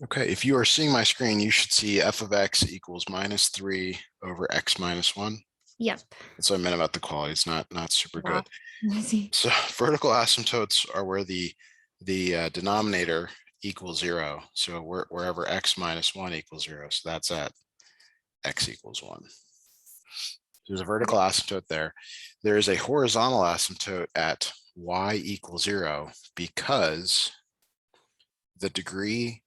Okay, if you are seeing my screen, you should see f of x equals -3 over x minus 1. Yep. That's what I meant about the quality. It's not super Wow. good. Easy. So vertical asymptotes are where the denominator equals 0. So wherever x minus 1 equals 0. So that's at x equals 1. There's a vertical Okay. asymptote there. There is a horizontal asymptote at y equals 0 because the degree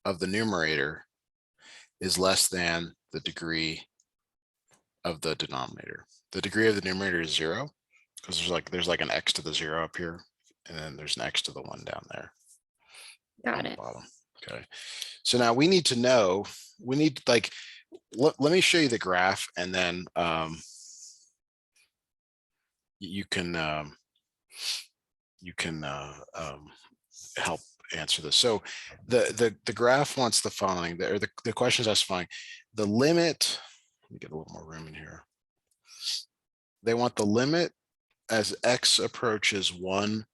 of the numerator is less than the degree of the denominator. The degree of the numerator is 0 because there's like an x to the 0 up here, and then there's an x to the 1 down there on Got the it. bottom. Okay, so now we need to know, like, let me show you the graph, and then you can help answer this. So the graph wants the following, or the question is as following: the limit. Let me get a little more room in here. They want the limit as x approaches 1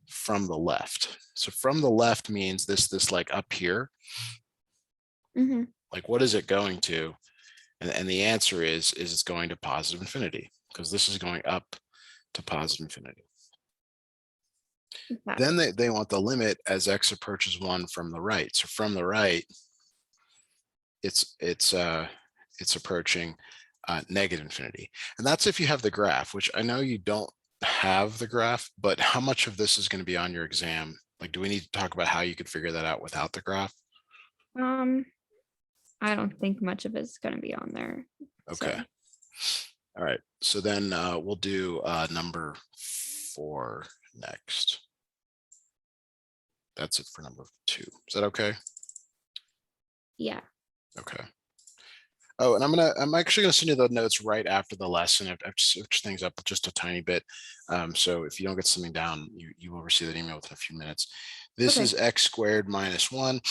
from the left. So from the left means this like up here. Mm-hmm. Like, what is it going to? And the answer is it's going to positive infinity, because this is going up to positive infinity. Got Then it. they want the limit as x approaches 1 from the right. So from the right, it's approaching negative infinity. And that's if you have the graph, which I know you don't have the graph, but how much of this is going to be on your exam? Like, do we need to talk about how you could figure that out without the graph? I don't think much of it's going to be on there. Okay. So All right. So then we'll do number 4 next. That's it for number 2. Is that okay? yeah. Okay. Oh, and I'm actually gonna send you the notes right after the lesson. I've switched things up just a tiny bit. So if you don't get something down, you will receive that email within a few minutes. This Okay. is x squared minus 1.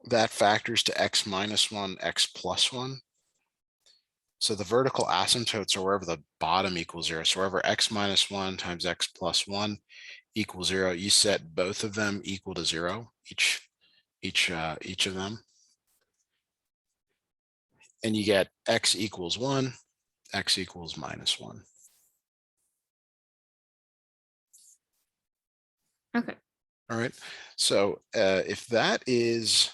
That factors to x minus 1, x plus 1. So the vertical asymptotes are wherever the bottom equals 0. So wherever x minus 1 times x plus 1 equals 0, you set both of them equal to 0, each of them. And you get x equals 1, x equals minus 1. Okay. All right. So if that is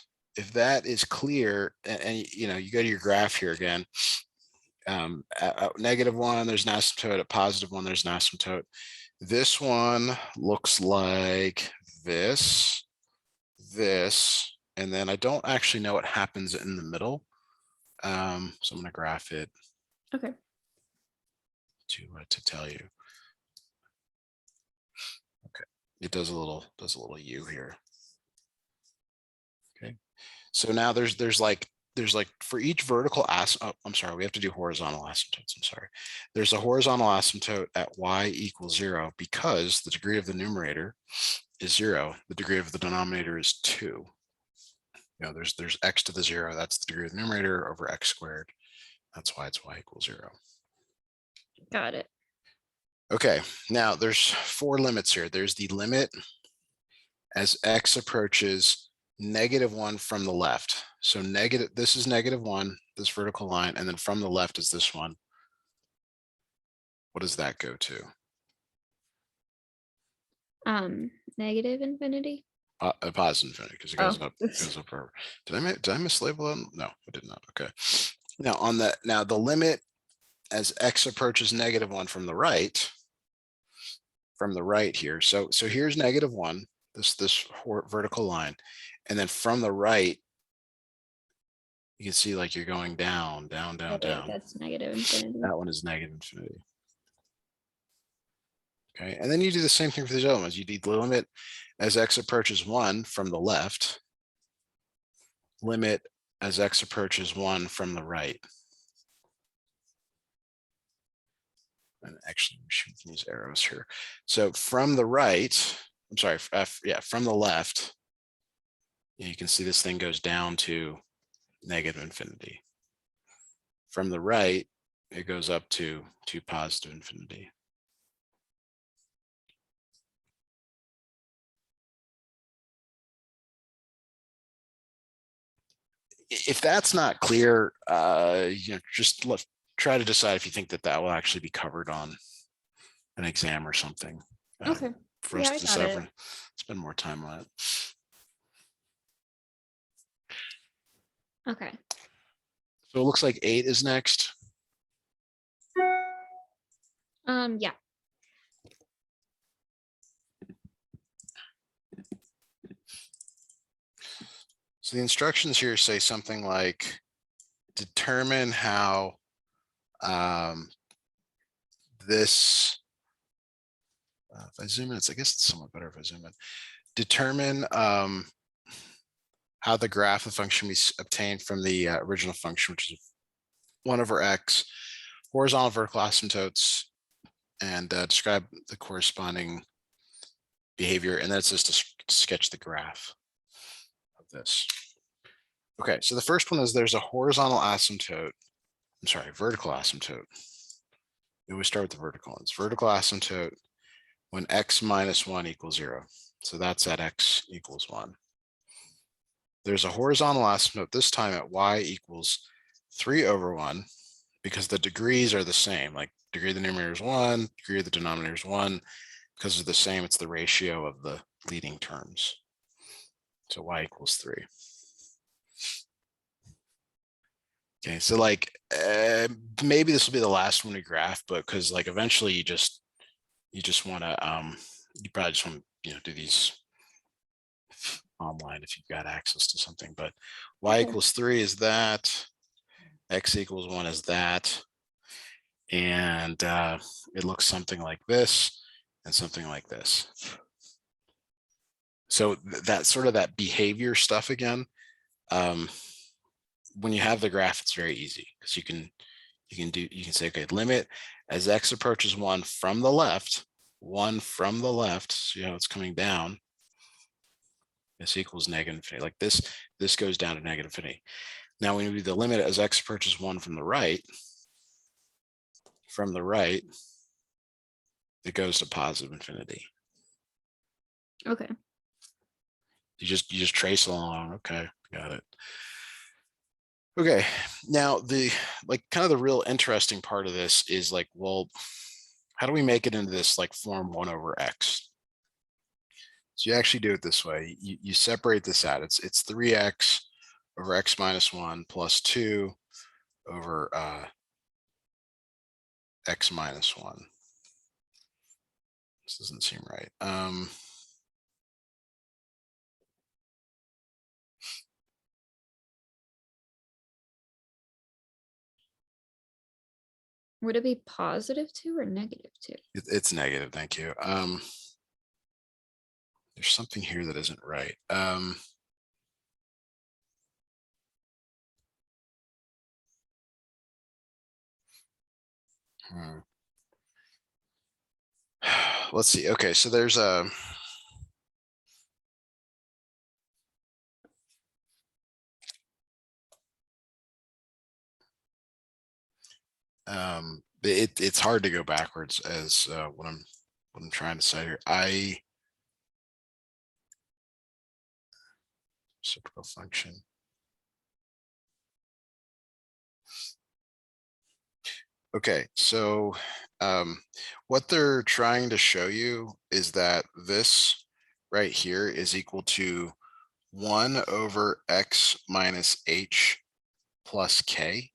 clear, and you know, you go to your graph here again, at -1, there's an asymptote. At +1, there's an asymptote. This one looks like this, and then I don't actually know what happens in the middle. So I'm going to graph it Okay. to tell you. Okay, it does a little U here. Okay, so now there's like for each vertical I'm sorry, we have to do horizontal asymptotes. I'm sorry. There's a horizontal asymptote at y equals 0 because the degree of the numerator is 0. The degree of the denominator is 2. You know, there's x to the 0. That's the degree of the numerator over x squared. That's why it's y equals 0. Got it. Okay, now there's 4 limits here. There's the limit as x approaches -1 from the left. So this is -1, this vertical line, and then from the left is this one. What does that go to? Negative infinity. A positive infinity, because it Oh, goes up, oops. forever. Did I mislabel it? No, I did not. Okay. Now the limit as x approaches -1 from the right, here. So here's -1, this vertical line, and then from the right, you can see like you're going down, down, down, Okay, down. that's negative infinity. That one is negative infinity. Okay, and then you do the same thing for these other ones. You do the limit as x approaches 1 from the left, limit as x approaches 1 from the right. And actually, we should use arrows here. So from the right, I'm sorry, from the left, you can see this thing goes down to negative infinity. From the right, it goes up to positive infinity. if that's not clear, just try to decide if you think that will actually be covered on an exam or something. Okay. For Yeah, us I to got it. spend more time on it. Okay. So it looks like 8 is next. Yeah. So the instructions here say something like determine how this, if I zoom in, I guess it's somewhat better if I zoom in. Determine how the graph of function we obtained from the original function, which is 1 over x, horizontal vertical asymptotes, and describe the corresponding behavior. And then it says to sketch the graph of this. Okay, so the first one is there's a horizontal asymptote. I'm sorry, vertical asymptote. We always start with the vertical ones. Vertical asymptote when x minus 1 equals 0. So that's at x equals 1. There's a horizontal asymptote this time at y equals 3 over 1, because the degrees are the same. Like degree of the numerator is 1, degree of the denominator is 1. Because they're the same, it's the ratio of the leading terms. So y equals 3. Okay, so like maybe this will be the last one to graph, but because like eventually you just want to you probably just want to do these online if you've got access to something. But y equals 3 is that, x equals 1 is that, and it looks something like this and something like this. So that sort of that behavior stuff again. When you have the graph, it's very easy because you can say, okay, limit as x approaches 1 from the left, so it's coming down. This equals negative infinity. Like this goes down to negative infinity. Now when we do the limit as x approaches 1 from the right, it goes to positive infinity. Okay. You just trace along. Okay, got it. Okay, now the kind of the real interesting part of this is like, well, how do we make it into this like form 1 over x? So you actually do it this way. You separate this out. It's 3x over x minus 1 plus 2 over x minus 1. This doesn't seem right. Would it be +2 or -2? It's negative. Thank you. There's something here that isn't right. Let's see. Okay, so there's a it's hard to go backwards as what I'm trying to say here. Reciprocal function. Okay, so what they're trying to show you is that this right here is equal to 1 over x minus h plus k.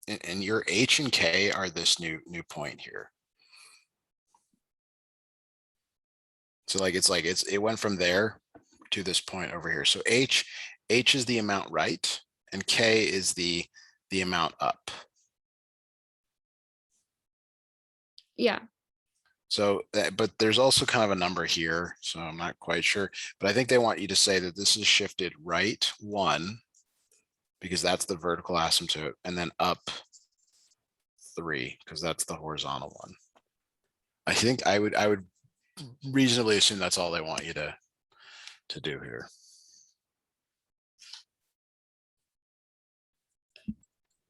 And your h and k are this new point here. So it went from there to this point over here. So h is the amount right, and k is the amount up. Yeah. So, but there's also kind of a number here, so I'm not quite sure, but I think they want you to say that this is shifted right 1, because that's the vertical asymptote, and then up 3, because that's the horizontal one. I think I would reasonably assume that's all they want you to do here.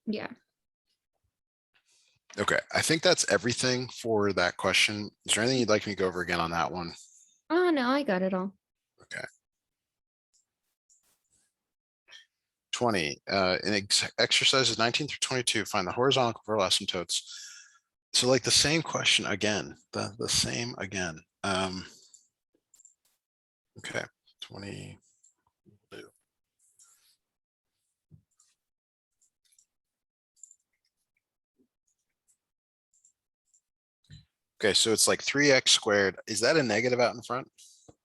Yeah. Okay, I think that's everything for that question. Is there anything you'd like me to go over again on that one? Oh no, I got it all. Okay. 20. In exercises 19 through 22, find the horizontal convertible asymptotes. So like the same question again, the same again. Okay, 20. Okay, so it's like 3x squared. Is that a negative out in front?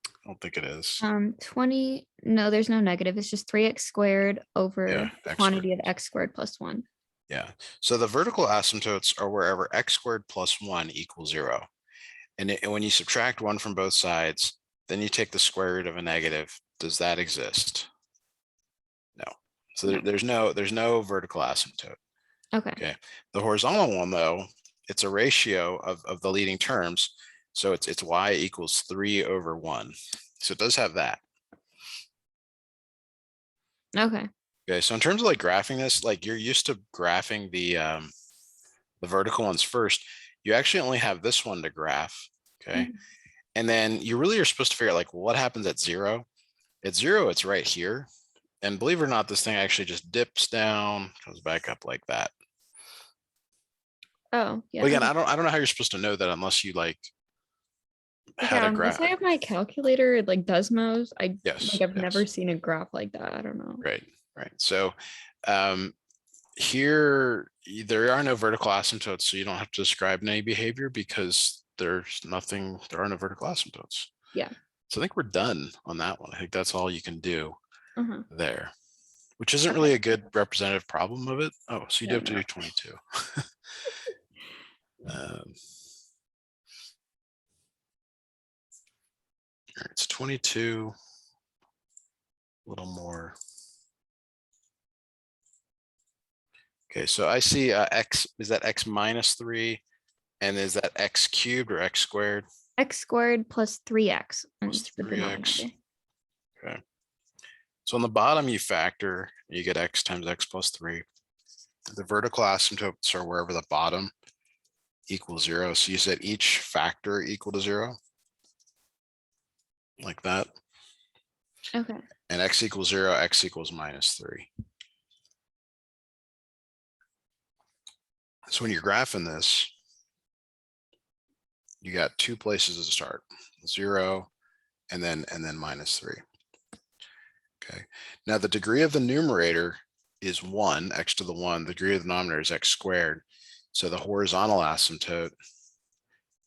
I don't think it is. 20, no, there's no negative. It's just 3x squared over Yeah, the x quantity squared. of x squared plus 1. Yeah, so the vertical asymptotes are wherever x squared plus 1 equals 0. And when you subtract 1 from both sides, then you take the square root of a negative. Does that exist? No. So No. there's no vertical asymptote. Okay. Okay. The horizontal one, though, it's a ratio of the leading terms. So it's y equals 3 over 1. So it does have that. Okay. Okay. So in terms of like graphing this, like you're used to graphing the vertical ones first. You actually only have this one to graph. Okay. Mhm. And then you really are supposed to figure out like what happens at 0. At 0, it's right here. And believe it or not, this thing actually just dips down, comes back up like that. Oh, yeah. But again, I don't know how you're supposed to know that unless you like had Yeah, a unless graph. I have my calculator, like Desmos, Yes. I've never Yes. seen a graph like that. I don't know. Right. Right. So here there are no vertical asymptotes, so you don't have to describe any behavior because there are no vertical asymptotes. Yeah. So I think we're done on that one. I think that's all you can do Uh-huh. there, which isn't Okay. really a good representative problem of it. Oh, so you do Yeah, have to no. do 22. All right, it's 22, a little more. Okay, so I see x, is that x minus 3? And is that x cubed or x squared? X squared plus 3x Plus is the 3x. denominator. Okay. So on the bottom, you factor, you get x times x plus 3. The vertical asymptotes are wherever the bottom equals 0. So you said each factor equal to 0, like that. Okay. And x equals 0, x equals minus 3. So when you're graphing this, you got 2 places to start, 0 and then minus 3. Okay. Now the degree of the numerator is 1, x to the 1. The degree of the denominator is x squared. So the horizontal asymptote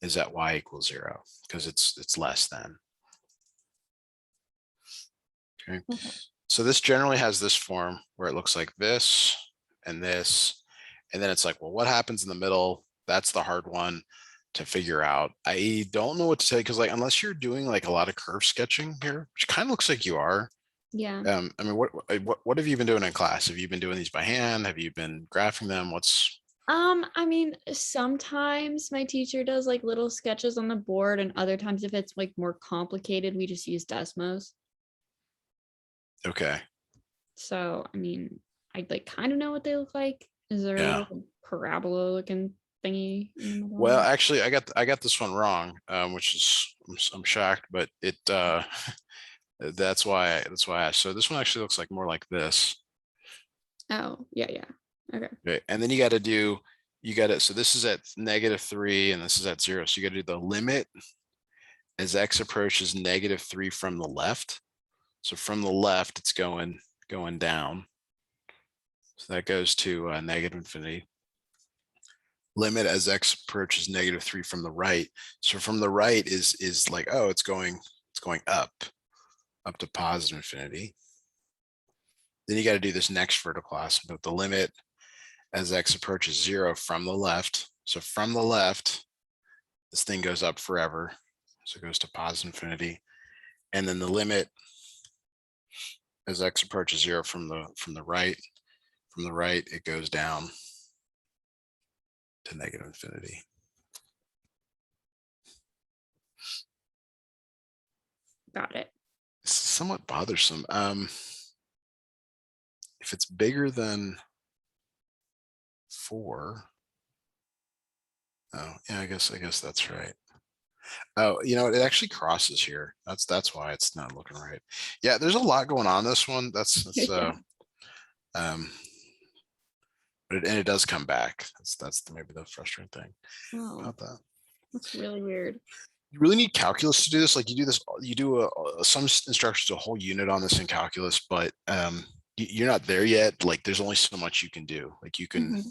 is at y equals 0 because it's less than. Okay. So this generally has this form where it looks like this and this, and then it's like, well, what happens in the middle? That's the hard one to figure out. I don't know what to say because like unless you're doing like a lot of curve sketching here, which kind of looks like you are. Yeah. I mean, what have you been doing in class? Have you been doing these by hand? Have you been graphing them? I mean, sometimes my teacher does like little sketches on the board, and other times if it's like more complicated, we just use Desmos. Okay? So, I mean, I like kind of know what they look like. Is there Yeah. like a parabola looking thingy in the middle? Well, actually, I got this one wrong, which is I'm shocked, but it that's why I asked. So this one actually looks like more like this. Oh, yeah. Okay. Okay, and then you got it. So this is at -3 and this is at 0. So you got to do the limit as x approaches -3 from the left. So from the left, it's going down. So that goes to negative infinity. Limit as x approaches -3 from the right. So from the right is like, oh, it's going up to positive infinity. Then you got to do this next vertical asymptote, the limit as x approaches 0 from the left. So from the left, this thing goes up forever. So it goes to positive infinity. And then the limit as x approaches 0 from the right, it goes down to negative infinity. Got it. It's somewhat bothersome. If it's bigger than 4, oh yeah, I guess that's right. Oh, it actually crosses here. That's why it's not looking right. Yeah, there's a lot going on this one. That's Yeah. And it does come back. Maybe the frustrating thing Oh, about that. that's really weird. You really need calculus to do this. Like you do this, you do some instructions, a whole unit on this in calculus, but you're not there yet. Like there's only so much you can do. Like you can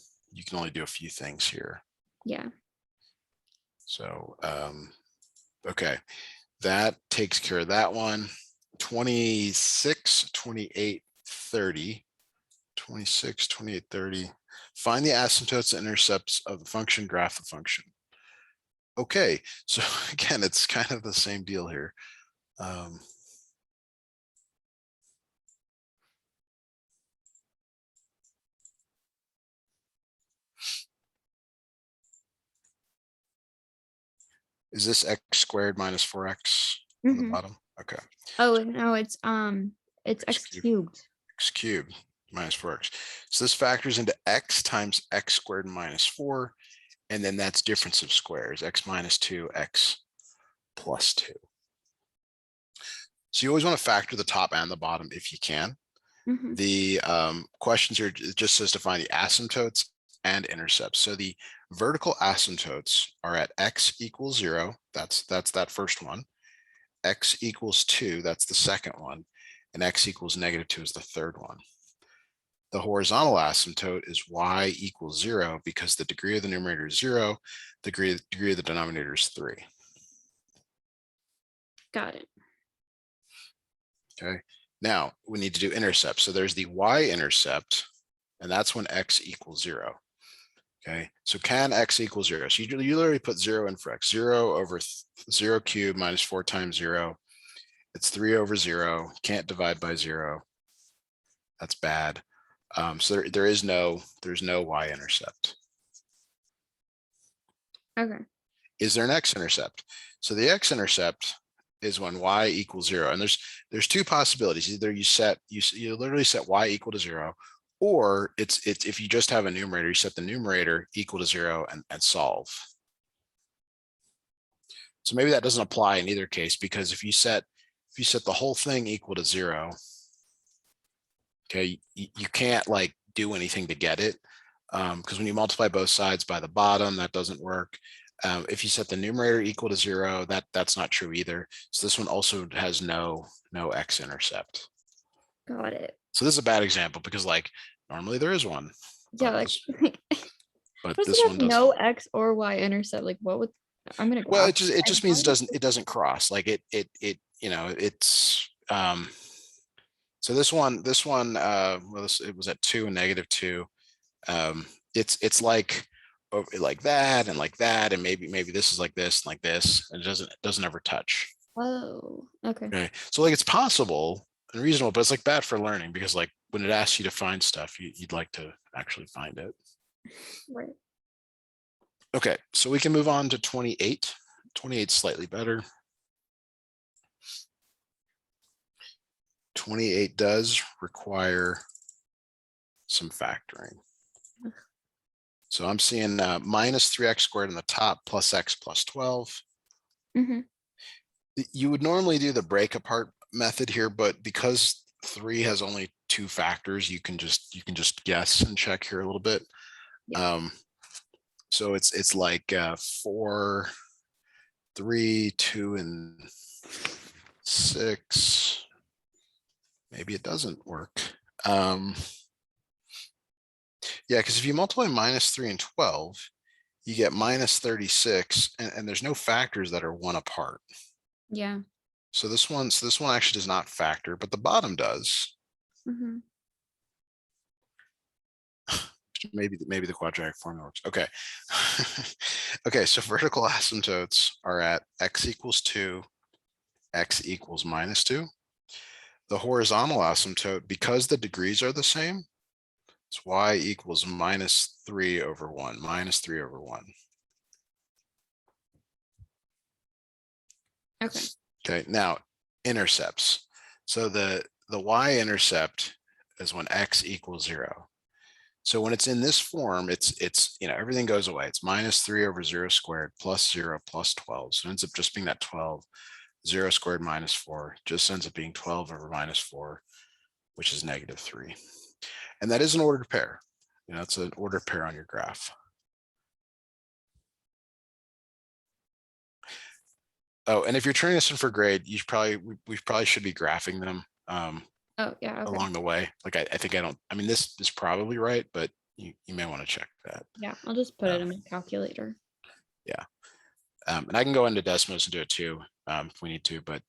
only do a few things here. Yeah. So, okay, that takes care of that one. 26, 28, 30, 26, 28, 30. Find the asymptotes and intercepts of the function, graph the function. Okay, so again, it's kind of the same deal here. Is this x squared minus 4x on the bottom? Okay. Oh no, it's x cubed. X cubed minus 4x. So this factors into x times x squared minus 4, and then that's difference of squares, x minus 2, x plus 2. So you always want to factor the top and the bottom if you can. The questions here, it just says to find the asymptotes and intercepts. So the vertical asymptotes are at x equals 0. That's that first one. X equals 2. That's the second one. And x equals -2 is the third one. The horizontal asymptote is y equals 0 because the degree of the numerator is 0. The degree of the denominator is 3. Got it. Okay. Now we need to do intercepts. So there's the y-intercept, and that's when x equals 0. Okay, so can x equal 0? So you literally put 0 in for x. 0 over 0 cubed minus 4 times 0. It's 3 over 0. Can't divide by 0. That's bad. So there's no y-intercept. Okay. Is there an x-intercept? So the x-intercept is when y equals 0, and there's two possibilities. Either you literally set y equal to 0, or it's if you just have a numerator, you set the numerator equal to 0 and solve. So maybe that doesn't apply in either case, because if you set the whole thing equal to 0, okay, you can't like do anything to get it, because when you multiply both sides by the bottom, that doesn't work. If you set the numerator equal to 0, that's not true either. So this one also has no x-intercept. Got it. So this is a bad example because like normally there is one. Yeah, like but does this it one have doesn't. no x or y intercept? Like what would I'm gonna Well, it just means it doesn't cross. Like it it's so this one well, it was at 2 and -2. It's like that and like that, and maybe this is like this and like this, and it doesn't ever touch. Oh, okay. Okay, so like it's possible and reasonable, but it's like bad for learning, because like when it asks you to find stuff, you'd like to actually find it. Right. Okay, so we can move on to 28. 28 is slightly better. 28 does require some factoring. So I'm seeing minus 3x squared on the top plus x plus 12. You would normally do the break apart method here, but because 3 has only 2 factors, you can just guess and check here a little bit. Yeah. So it's like 4, 3, 2, and 6. Maybe it doesn't work. Yeah, because if you multiply minus 3 and 12, you get minus 36, and there's no factors that are 1 apart. Yeah. So this one actually does not factor, but the bottom does. Maybe the quadratic formula works. Okay. Okay, so vertical asymptotes are at x equals 2, x equals -2. The horizontal asymptote, because the degrees are the same, it's y equals -3 over 1, -3 over 1. Okay. Okay, now intercepts. So the y-intercept is when x equals 0. So when it's in this form, it's everything goes away. It's -3 over 0 squared plus 0 plus 12. So it ends up just being that 12. 0 squared minus 4 just ends up being 12 over -4, which is -3. And that is an ordered pair. You know, it's an ordered pair on your graph. Oh, and if you're turning this in for grade, we probably should be graphing them Oh, yeah. Okay. along the way. Like I mean, this is probably right, but you may want to check that. Yeah, I'll just put it in my calculator. Yeah. And I can go into Desmos and do it too if we need to, but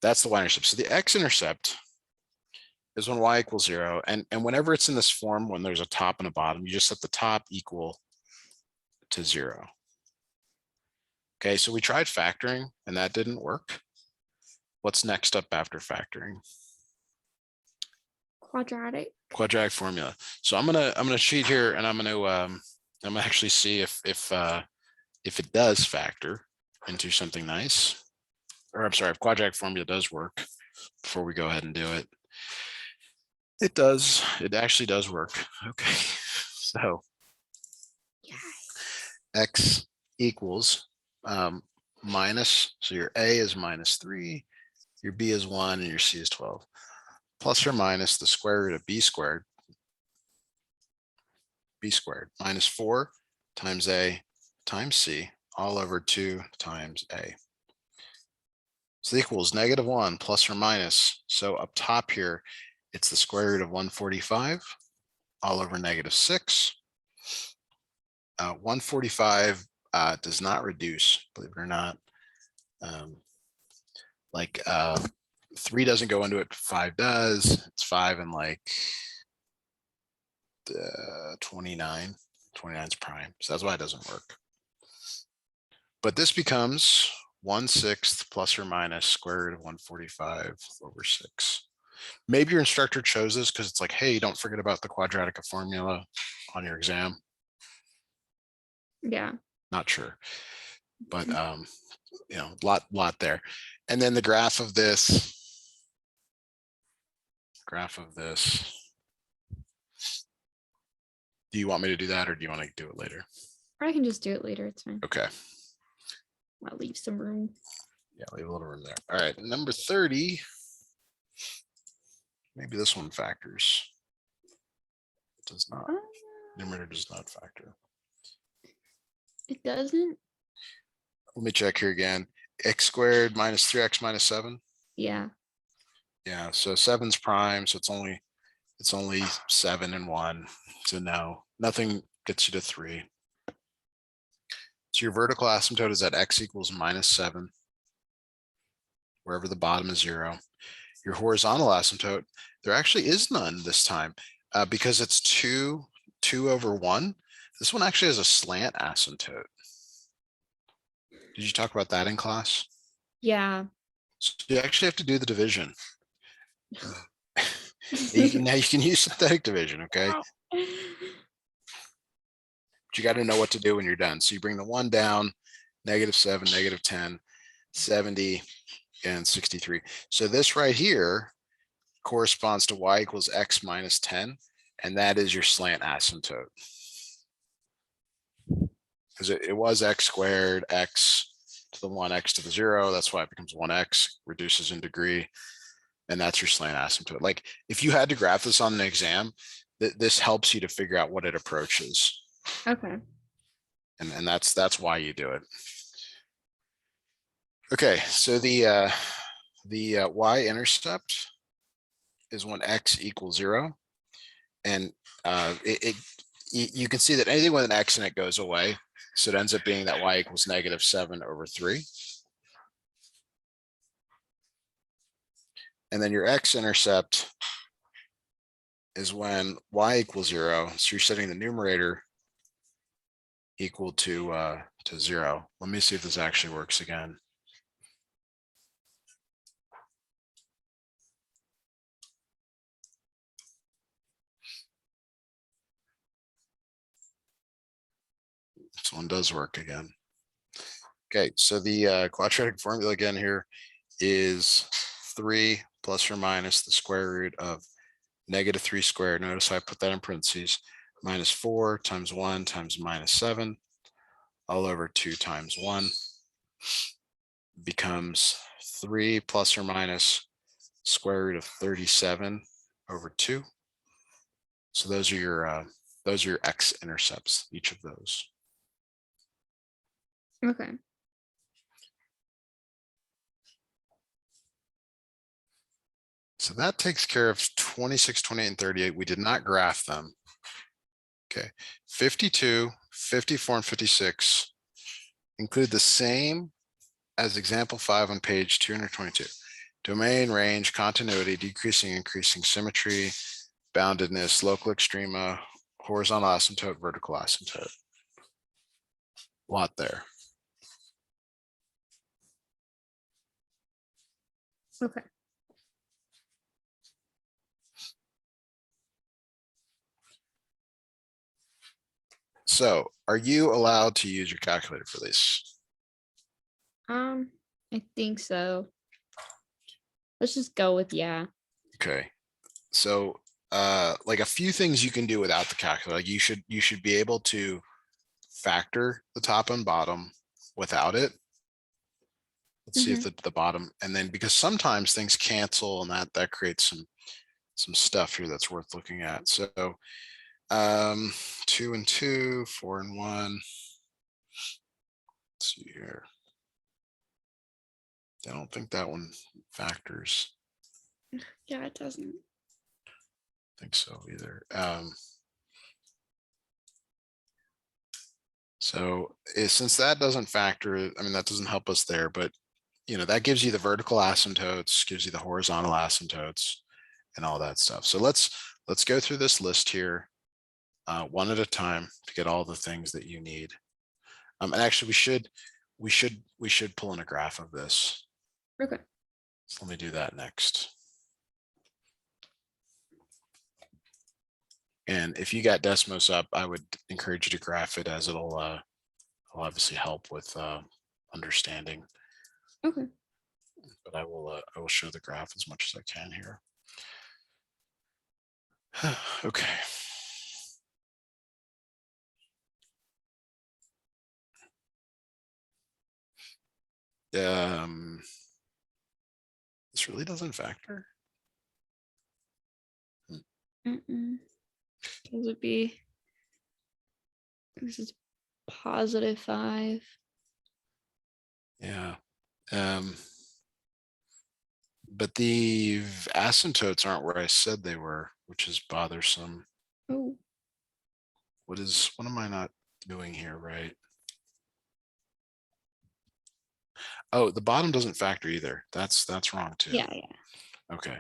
that's the y-intercept. So the x-intercept is when y equals 0. And whenever it's in this form, when there's a top and a bottom, you just set the top equal to 0. Okay, so we tried factoring and that didn't work. What's next up after factoring? Quadratic. Quadratic formula. So I'm gonna cheat here, and I'm gonna actually see if it does factor into something nice. Or I'm sorry, if quadratic formula does work before we go ahead and do it. It does. It actually does work. Okay. So Yeah. x equals minus, so your a is -3, your b is 1, and your c is 12, plus or minus the square root of b squared minus 4 times a times c all over 2 times a. So equals -1 plus or minus. So up top here, it's the square root of 145 all over -6. 145 does not reduce, believe it or not. Like 3 doesn't go into it, 5 does. It's 5 and like 29. 29 is prime, so that's why it doesn't work. But this becomes 1/6 plus or minus square root of 145 over 6. Maybe your instructor chose this because it's like, hey, don't forget about the quadratic formula on your exam. Yeah. Not sure, but you know, lot there. And then the graph of this. Do you want me to do that, or do you want to do it later? I can just do it later. It's fine. Okay. I'll leave some room. Yeah, leave a little room there. All right, number 30. Maybe this one factors. It does not. Numerator does not factor. It doesn't? Let me check here again. X squared minus 3x minus 7. Yeah. Yeah, so 7's prime, so it's only 7 and 1. So no, nothing gets you to 3. So your vertical asymptote is at x equals -7, wherever the bottom is 0. Your horizontal asymptote, there actually is none this time because it's 2 over 1. This one actually has a slant asymptote. Did you talk about that in class? Yeah. So you actually have to do the division. Now you can use synthetic division, okay? But you got to know what to do when you're done. So you bring the 1 down, -7, -10, 70, and 63. So this right here corresponds to y equals x minus 10, and that is your slant asymptote. Because it was x squared, x to the 1, x to the 0. That's why it becomes 1x, reduces in degree. And that's your slant asymptote. Like if you had to graph this on an exam, this helps you to figure out what it approaches. Okay. And that's why you do it. Okay, so the y-intercept is when x equals 0. And you can see that anything with an x in it goes away. So it ends up being that y equals -7 over 3. And then your x-intercept is when y equals 0. So you're setting the numerator equal to 0. Let me see if this actually works again. This one does work again. Okay, so the quadratic formula again here is 3 plus or minus the square root of -3 squared. Notice I put that in parentheses. -4 times 1 times -7 all over 2 times 1 becomes 3 plus or minus square root of 37 over 2. So those are your X-intercepts, each of those. Okay. So that takes care of 26, 28, and 38. We did not graph them. Okay, 52, 54, and 56 include the same as example 5 on page 222. Domain, range, continuity, decreasing, increasing, symmetry, boundedness, local extrema, horizontal asymptote, vertical asymptote. A lot there. Okay. So are you allowed to use your calculator for this? I think so. Let's just go with yeah. Okay. So like a few things you can do without the calculator. Like you should be able to factor the top and bottom without it. Let's see if the bottom, and then because sometimes things cancel and that creates some stuff here that's worth looking at. So 2 and 2, 4 and 1. Let's see here. I don't think that one factors. Yeah, it doesn't. Think so either. So since that doesn't factor, I mean, that doesn't help us there, but that gives you the vertical asymptotes, gives you the horizontal asymptotes and all that stuff. So let's go through this list here one at a time to get all the things that you need. And actually we should pull in a graph of this. Okay. So let me do that next. And if you got Desmos up, I would encourage you to graph it, as it'll obviously help with understanding. Okay. But I will show the graph as much as I can here. Okay. This really doesn't factor. Does it be? This is +5. Yeah. But the asymptotes aren't where I said they were, which is bothersome. Oh. What am I not doing here, right? Oh, the bottom doesn't factor either. That's wrong too. Yeah. Okay.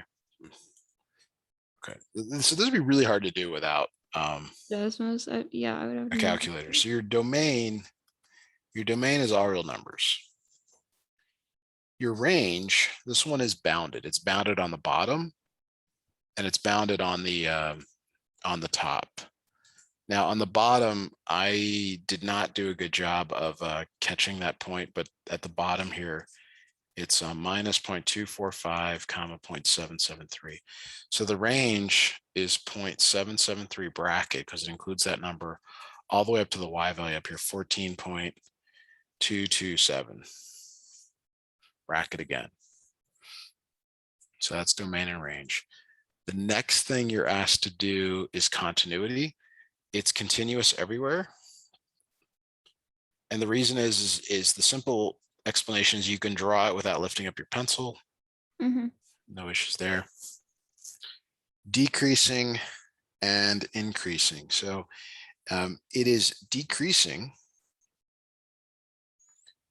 Okay. So this would be really hard to do without Desmos. Yeah, I would have a calculator. So your domain is all real numbers. Your range, this one is bounded. It's bounded on the bottom and it's bounded on the top. Now on the bottom, I did not do a good job of catching that point, but at the bottom here, it's minus 0.245 comma 0.773. So the range is 0.773 bracket because it includes that number all the way up to the Y value up here, 14.227 bracket again. So that's domain and range. The next thing you're asked to do is continuity. It's continuous everywhere. And the reason is the simple explanation is you can draw it without lifting up your pencil. No issues there. Decreasing and increasing. So it is decreasing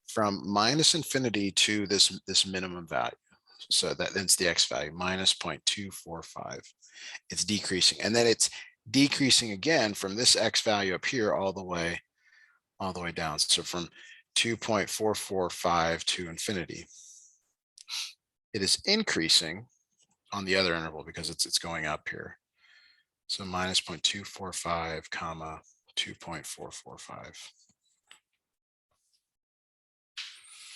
from minus infinity to this minimum value. So that's the X value, minus 0.245. It's decreasing. And then it's decreasing again from this X value up here all the way down. So from 2.445 to infinity. It is increasing on the other interval because it's going up here. So minus 0.245 comma 2.445.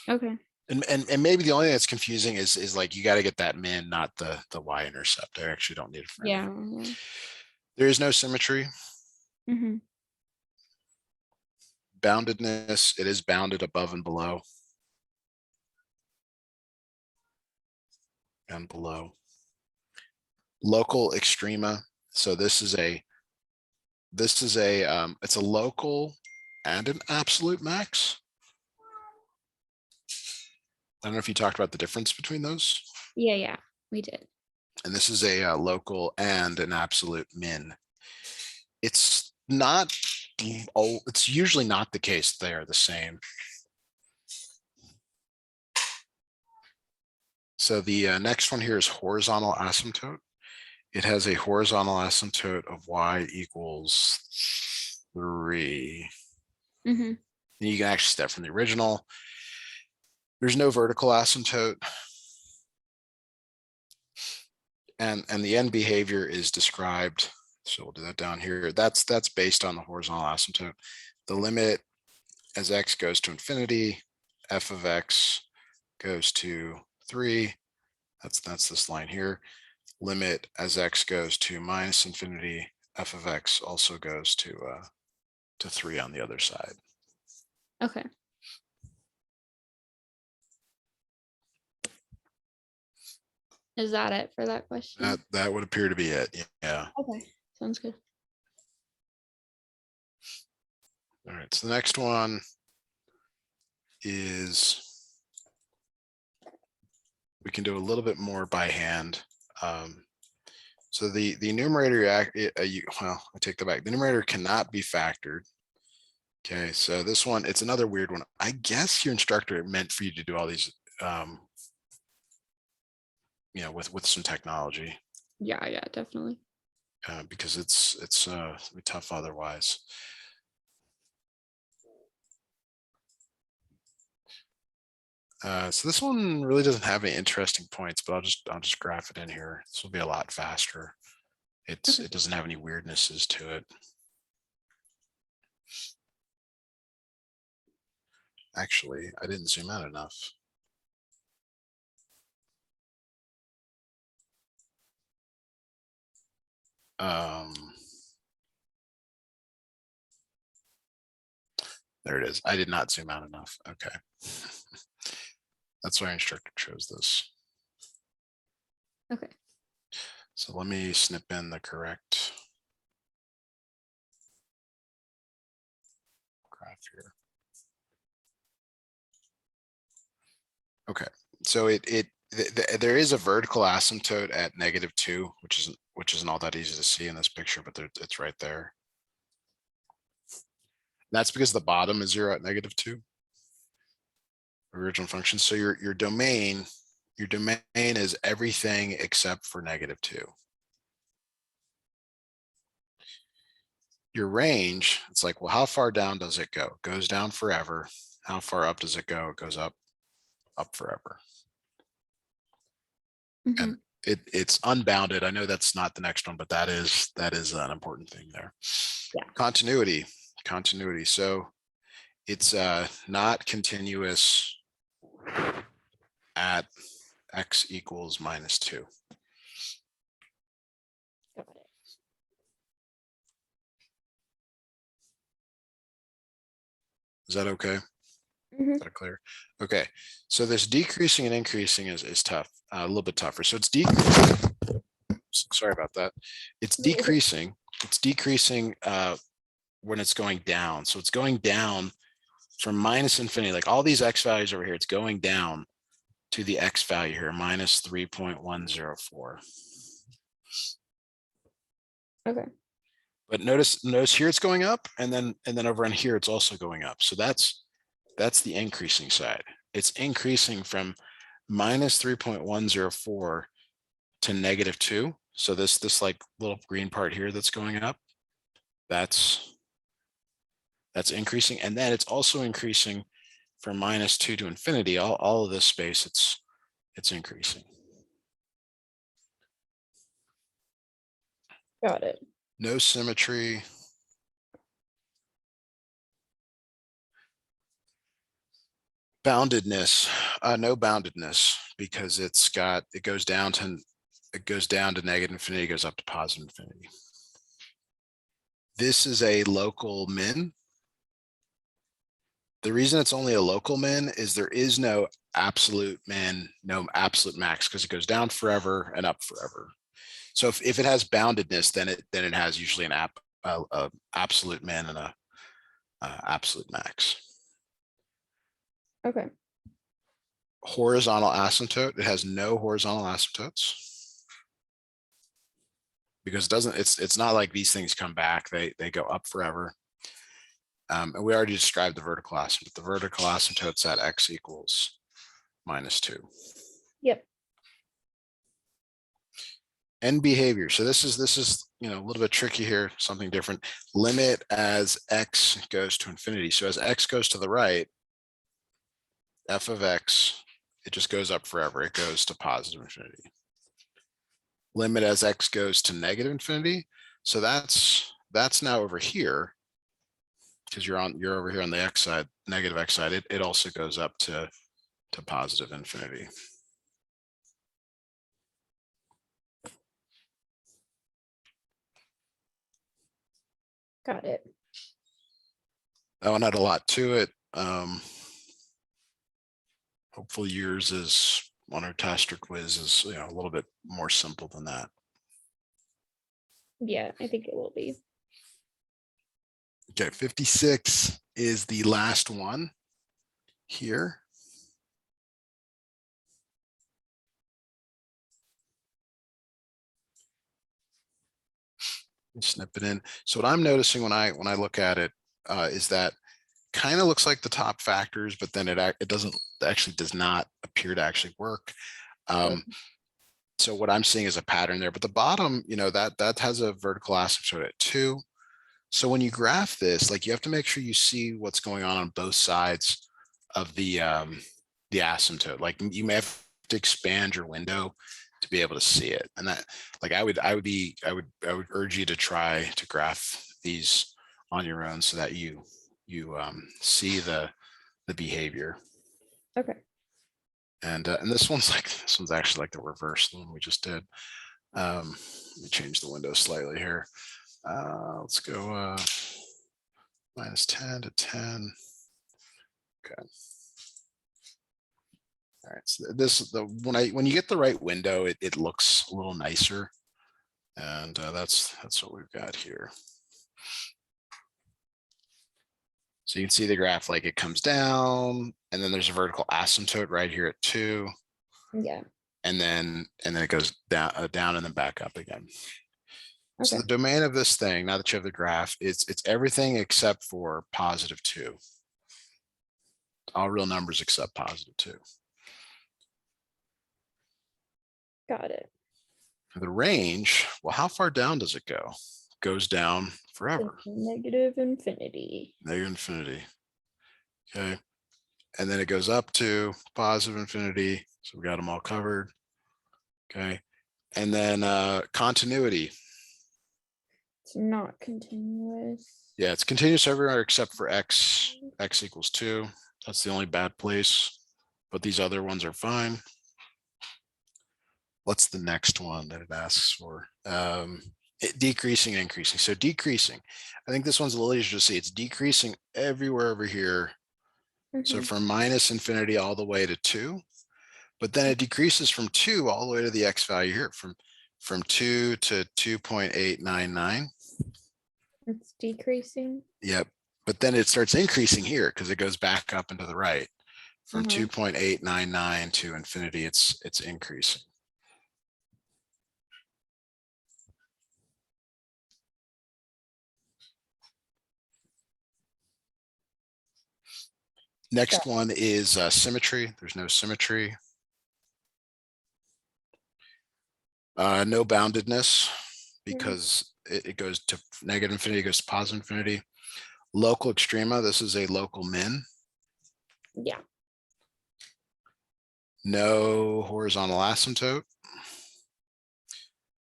Okay. And maybe the only thing that's confusing is like you got to get that min, not the y-intercept. I actually don't need it for anything. Yeah. There is no symmetry. Boundedness, it is bounded above and below. And below. Local extrema. So this is a this is a, it's a local and an absolute max. I don't know if you talked about the difference between those. Yeah, we did. And this is a local and an absolute min. It's not, it's usually not the case they are the same. So the next one here is horizontal asymptote. It has a horizontal asymptote of y equals 3. Mhm. And you can actually step from the original. There's no vertical asymptote. And the end behavior is described. So we'll do that down here. That's based on the horizontal asymptote. The limit as x goes to infinity, f of x goes to 3. That's this line here. Limit as x goes to minus infinity, f of x also goes to 3 on the other side. Okay. Is that it for that question? That would appear to be it. Yeah. Okay, sounds good. All right. So the next one is, we can do a little bit more by hand. So the numerator, well, I take that back. The numerator cannot be factored. Okay, so this one, it's another weird one. I guess your instructor meant for you to do all these, with some technology. Yeah, definitely. Because it's tough otherwise. So this one really doesn't have any interesting points, but I'll just graph it in here. This will be a lot faster. It doesn't have any weirdnesses to it. Actually, I didn't zoom out enough. There it is. I did not zoom out enough. Okay. That's why our instructor chose this. Okay. So let me snip in the correct graph here. Okay, so there is a vertical asymptote at -2, which isn't all that easy to see in this picture, but it's right there. And that's because the bottom is 0 at -2. Original function. So your domain is everything except for -2. Your range, it's like, well, how far down does it go? It goes down forever. How far up does it go? It goes up forever. Mhm. And it's unbounded. I know that's not the next one, but that is an important thing there. Yeah. Continuity. So it's not continuous at x equals -2. Got it. Is that okay? Mhm. Is that clear? Okay, so this decreasing and increasing is tough, a little bit tougher. So it's sorry about that. It's decreasing. It's decreasing when it's going down. So it's going down from minus infinity, like all these x values over here, it's going down to the x value here, -3.104. Okay. But notice here it's going up, and then over in here it's also going up. So that's the increasing side. It's increasing from -3.104 to -2. So this like little green part here that's going up, that's increasing. And then it's also increasing from -2 to infinity. All of this space, it's increasing. Got it. No symmetry. Boundedness, no boundedness, because it goes down to negative infinity, goes up to positive infinity. This is a local min. The reason it's only a local min is there is no absolute min, no absolute max, because it goes down forever and up forever. So if it has boundedness, then it has usually an a absolute min and a absolute max. Okay. Horizontal asymptote, it has no horizontal asymptotes. Because it's not like these things come back, they go up forever. And we already described the vertical asymptote. The vertical asymptote's at x equals -2. Yep. End behavior. So this is a little bit tricky here, something different. Limit as x goes to infinity. So as x goes to the right, f of x, it just goes up forever. It goes to positive infinity. Limit as x goes to negative infinity. So that's now over here, because you're over here on the x side, negative x side. It also goes up to positive infinity. Got it. That one had a lot to it. Hopefully yours is on our test or quiz is a little bit more simple than that. Yeah, I think it will be. Okay, 56 is the last one here. Snip it in. So what I'm noticing when I look at it is that kind of looks like the top factors, but then it does not appear to actually work. So what I'm seeing is a pattern there, but the bottom, that has a vertical asymptote at 2. So when you graph this, like, you have to make sure you see what's going on both sides of the asymptote. Like, you may have to expand your window to be able to see it. And that, like, I would urge you to try to graph these on your own so that you see the behavior. Okay. And this one's actually like the reverse one we just did. Let me change the window slightly here. Let's go -10 to 10. Okay. All right. So when you get the right window, it looks a little nicer, and that's what we've got here. So you can see the graph, like, it comes down, and then there's a vertical asymptote right here at 2. Yeah. And then it goes down and then back up again. Okay. So the domain of this thing, now that you have the graph, it's everything except for +2. All real numbers except +2. Got it. For the range, well, how far down does it go? It goes down forever. Negative infinity. Negative infinity. Okay. And then it goes up to positive infinity. So we got them all covered. Okay. And then continuity. It's not continuous. Yeah, it's continuous everywhere except for x equals 2. That's the only bad place, but these other ones are fine. What's the next one that it asks for? Decreasing and increasing. So decreasing, I think this one's a little easier to see. It's decreasing everywhere over here. So from -infinity all the way to 2, but then it decreases from 2 all the way to the x value here, from 2 to 2.899. It's decreasing. Yep. But then it starts increasing here because it goes back up and to the right. From 2.899 to infinity, it's increasing. Next one is symmetry. There's no symmetry. No boundedness, because it goes to negative infinity, it goes to positive infinity. Local extrema, this is a local min. Yeah. No horizontal asymptote.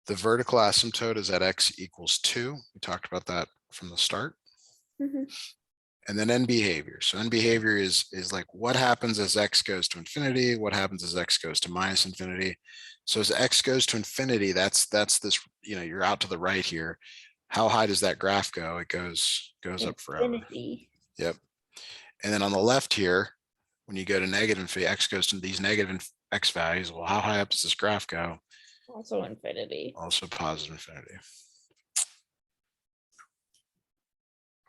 The vertical asymptote is at x equals 2. We talked about that from the start. And then end behavior. So end behavior is like, what happens as x goes to infinity? What happens as x goes to -infinity? So as x goes to infinity, that's this, you're out to the right here. How high does that graph go? It goes up forever. Infinity. Yep. And then on the left here, when you go to negative infinity, x goes to these negative x values. Well, how high up does this graph go? Also infinity. Also positive infinity.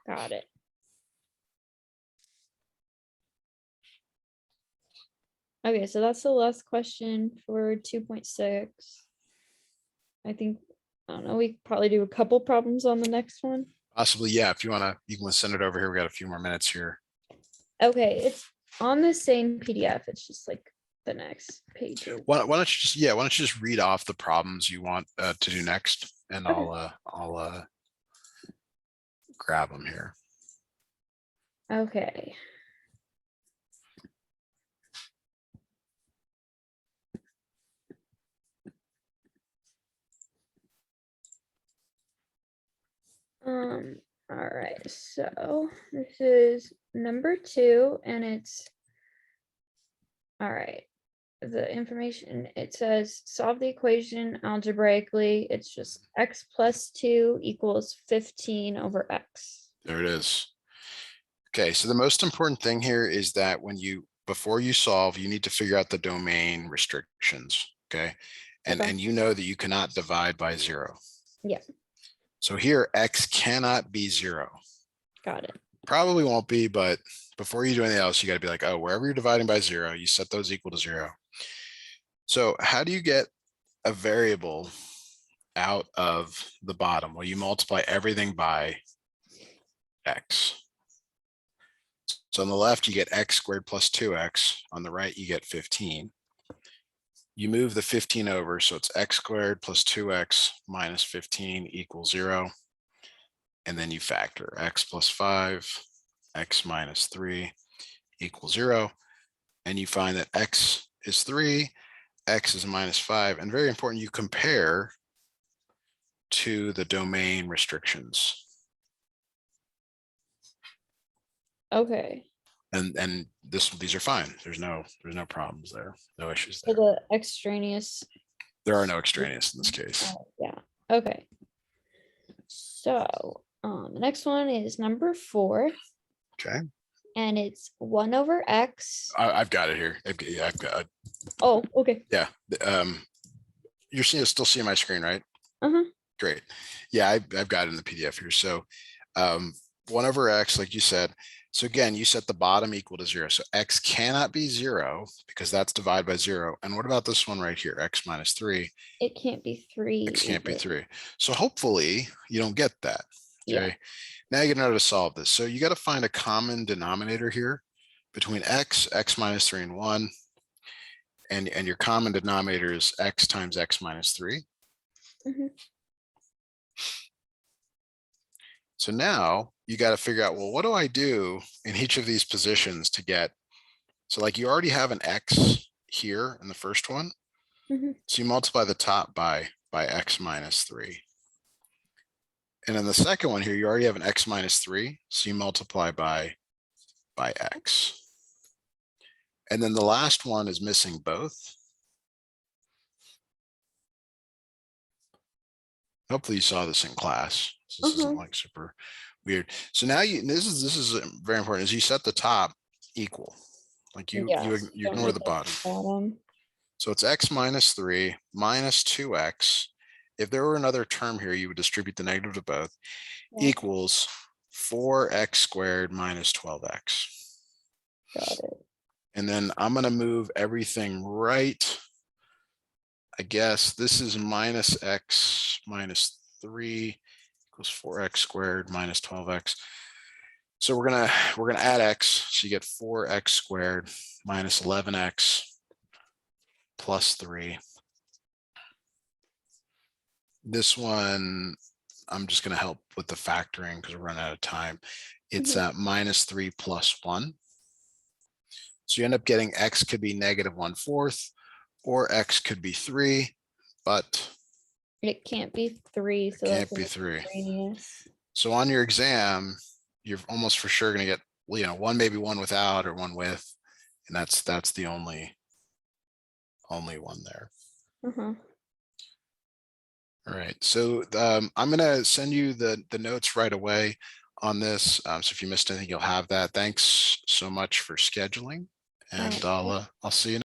Got it. Okay, so that's the last question for 2.6. I think, I don't know, we could probably do a couple problems on the next one. Possibly, yeah. If you want to, you can send it over here. We got a few more minutes here. Okay, it's on the same PDF. It's just like the next page. Why don't you just, yeah, why don't you just read off the problems you want to do next, and Okay. I'll grab them here. Okay. All right, so this is number 2, and it's all right. The information, it says solve the equation algebraically. It's just x plus 2 equals 15 over x. There it is. Okay, so the most important thing here is that before you solve, you need to figure out the domain restrictions. Okay. Okay. And you know that you cannot divide by 0. Yeah. So here, x cannot be 0. Got it. Probably won't be, but before you do anything else, you got to be like, oh, wherever you're dividing by 0, you set those equal to 0. So how do you get a variable out of the bottom? Well, you multiply everything by x. So on the left, you get x squared plus 2x. On the right, you get 15. You move the 15 over, so it's x squared plus 2x minus 15 equals 0. And then you factor x plus 5, x minus 3 equals 0. And you find that x is 3, x is minus 5. And very important, you compare to the domain restrictions. Okay. And these are fine. There's no problems there. No issues So there. the extraneous. There are no extraneous in this case. Yeah. Okay. So the next one is number 4. Okay. And it's 1 over x. I've got it here. Yeah, I've got. Oh, okay. Yeah. You're still seeing my screen, right? Uh-huh. Great. Yeah, I've got it in the PDF here. So 1 over x, like you said. So again, you set the bottom equal to 0. So x cannot be 0 because that's divided by 0. And what about this one right here, x minus 3? It can't be 3. X can't be either. 3. So hopefully you don't get that. Okay. Yeah. Now you know how to solve this. So you got to find a common denominator here between x minus 3, and 1. And your common denominator is x times x minus 3. Mhm. So now you got to figure out, well, what do I do in each of these positions to get, so like you already have an x here in the first one. Mhm. So you multiply the top by x minus 3. And in the second one here, you already have an x minus 3. So you multiply by x. And then the last one is missing both. Hopefully you saw this in class. This isn't like super weird. So now this is very important, is you set the top equal. Like you ignore the bottom. So it's x minus 3 minus 2x. If there were another term here, you would distribute the negative to both, equals 4x squared minus 12x. Got it. And then I'm going to move everything right. I guess this is minus x minus 3 equals 4x squared minus 12x. So we're gonna add x. So you get 4x squared minus 11x plus 3. This one, I'm just going to help with the factoring because we're running out of time. It's minus 3 plus 1. So you end up getting x could be negative 1/4 or x could be 3, but it can't be 3. So it can't be 3. Extraneous. So on your exam, you're almost for sure going to get, one, maybe one without or one with, and that's the only one there. All right, so I'm going to send you the notes right away on this. So if you missed anything, you'll have that. Thanks so much for scheduling, and I'll see you.